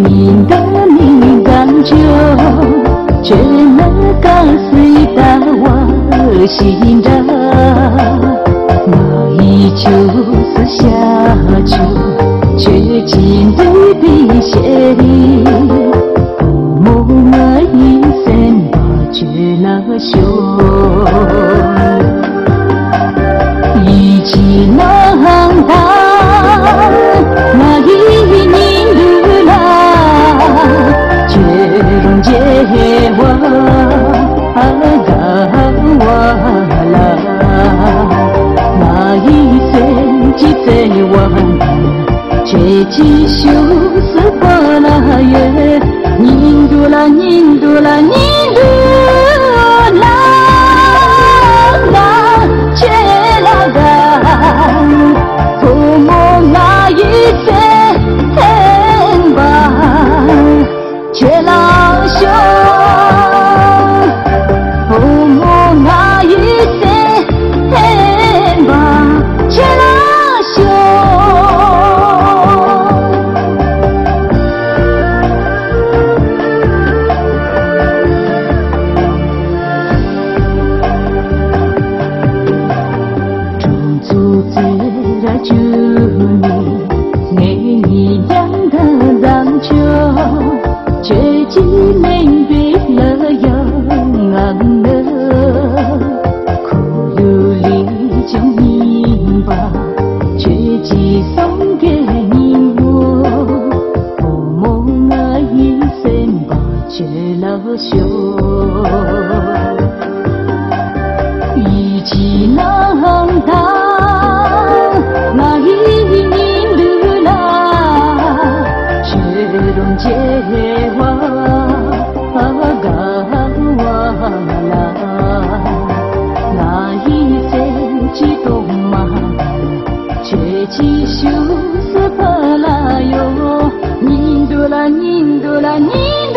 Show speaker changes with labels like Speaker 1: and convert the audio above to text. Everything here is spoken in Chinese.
Speaker 1: 明的你感觉，却能跟随到我心中。我依旧是小酒，却尽对的血里，默默一生把绝了休。一起能当那一年路啦，却溶解我了。那一生记在我的，却继续是过了月，年度了，年度了，年度了，却了个父母那一生吧，却老兄，父母那一生吧，却老兄。祝你爱你养的让久，却只能对了永恒的苦路里就明白，却只送给你我父母爱一生吧，却老朽一起能当那一年路啦，却溶解我了。那一生激动嘛，却继续是不啦哟，年度了，年度了，年。